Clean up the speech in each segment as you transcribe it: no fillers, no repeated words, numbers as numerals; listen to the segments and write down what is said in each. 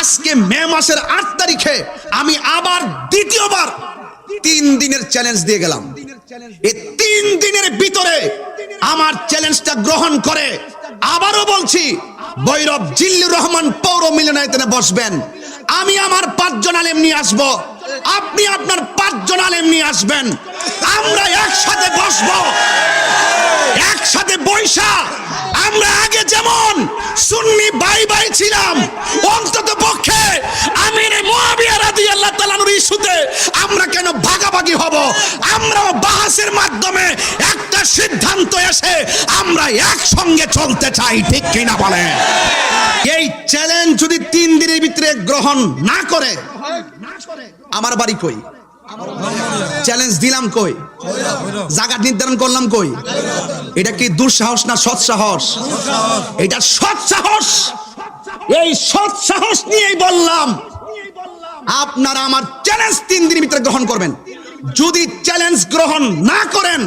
আজকে মে মাসের 8 তারিখে আমি আবার দ্বিতীয়বার 3 দিনের চ্যালেঞ্জ দিয়ে গেলাম। এই 3 দিনের ভিতরে আমার চ্যালেঞ্জটা গ্রহণ করে আবারও বলছি, ভৈরব জিল্লুর রহমান পৌর মিলনায়তনে বসবেন। আমি আমার 5 জন আলেম নিয়ে আসব, আপনি আপনার 5 জন আলেম নিয়ে আসবেন। আমরা একসাথে বসবো, একসাথে বৈশা আমরা আগে যেমন সুন্নি ভাই ভাই ছিলাম, অন্তত পক্ষে আমিরে মুয়াবিয়া রাদিয়াল্লাহু তাআলা আনহুর ইস্যুতে আমরা কেন ভাগাভাগি হব? আমরা বাহাসের মাধ্যমে একটা সিদ্ধান্ত এসে আমরা একসঙ্গে চলতে চাই, ঠিক কিনা বলেন? এই চ্যালেঞ্জ যদি 3 দিনের ভিতরে গ্রহণ না করে, আমার বাড়ি কই? চ্যালেঞ্জ দিলাম কই? জায়গা নির্ধারণ করলাম কই? এটা কি দুঃসাহস না সৎ সাহস? এটা সৎ সাহস। এই সৎ সাহস নিয়েই বললাম আপনারা আমার চ্যালেঞ্জ 3 দিনের ভিতরে গ্রহণ করবেন। যদি চ্যালেঞ্জ গ্রহণ না করেন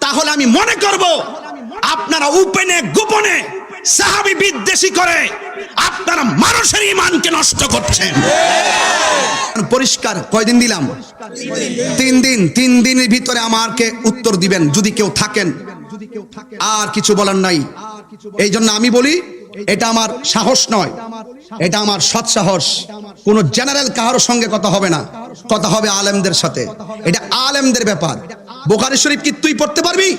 তাহলে আমি মনে করব আপনারা উপেনে গোপনে সাহাবী বিদ্বেষী করে আপনারা মানুষের ঈমানকে নষ্ট করছেন। পরিষ্কার কয়দিন দিলাম? 3 দিন। 3 দিনের ভিতরে আমাকে উত্তর দিবেন যদি কেউ থাকেন। আর কিছু বলার নাই। এই জন্য আমি বলি, এটা আমার সাহস নয়, এটা আমার সৎ সাহস। কোন জেনারেল কারোর সঙ্গে কথা হবে না, কথা হবে আলেমদের সাথে। এটা আলেমদের ব্যাপার। বুখারী শরীফ কি তুই পড়তে পারবি?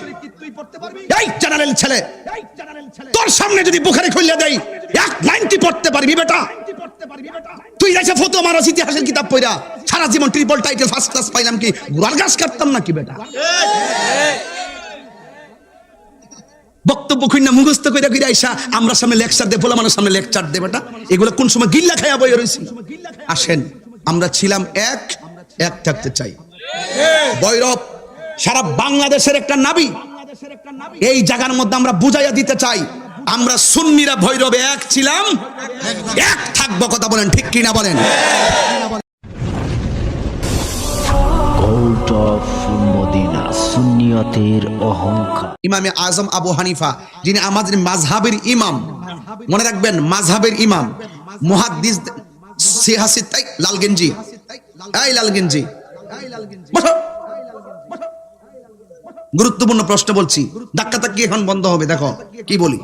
এই জেনারেল ছেলে, তোর সামনে যদি বুখারী খুলে দেই 1 লাইন কি পড়তে পারবি বেটা? তুই এসে ফটো মারাস ইতিহাসের কিতাব পড়া, সারা জীবন ট্রিপল টাইটেল ফার্স্ট ক্লাস পাইলাম কি গুড়ার গাছ কাটতাম নাকি বেটা? বক্তব্য খুইনা মুখস্থ কইরা কইরা আইসা আমরা সামনে লেকচার দে, বলা মানুষ সামনে লেকচার দে বেটা। এগুলো কোন সময় গিল্লা খাইয়া বই রইছি? আসেন, আমরা ছিলাম এক থাকতে চাই। ভৈরব সারা বাংলাদেশের একটা নাবি। এই জায়গার মধ্যে আমরা বুঝাইয়া দিতে চাই, আমরা সুন্নিরা ভৈরবে এক ছিলাম, এক থাকবো। কথা বলেন ঠিক কিনা বলেন? কোর্ট অফ মদিনা, সুন্নিয়তের অহংকার। ইমামে আজম আবু হানিফা, যিনি আমাদের মাযহাবের ইমাম, মনে রাখবেন মাযহাবের ইমাম, মুহাদ্দিস সিহাসিত লালগঞ্জি। এই লালগঞ্জি, গুরুত্বপূর্ণ প্রশ্ন বলছি, ধাক্কাধাক্কি এখন বন্ধ হবে। দেখো কি বলি।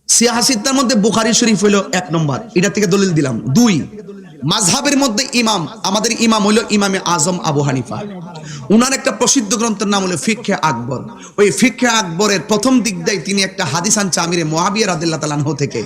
সিয়াসিতার মধ্যে বুখারী শরীফ হইল 1 নম্বর, এটা থেকে দলিল দিলাম। 2, মাযহাবের মধ্যে ইমাম, আমাদের ইমাম হইল ইমামে আজম আবু হানিফা। উনার একটা প্রসিদ্ধ গ্রন্থের নাম হলো ফিকহে আকবর। ওই ফিকহে আকবরের প্রথম দিক দিয়ে তিনি একটা হাদিস আনছে আমিরে মুয়াবিয়া রাদিয়াল্লাহু তাআলা আনহু থেকে।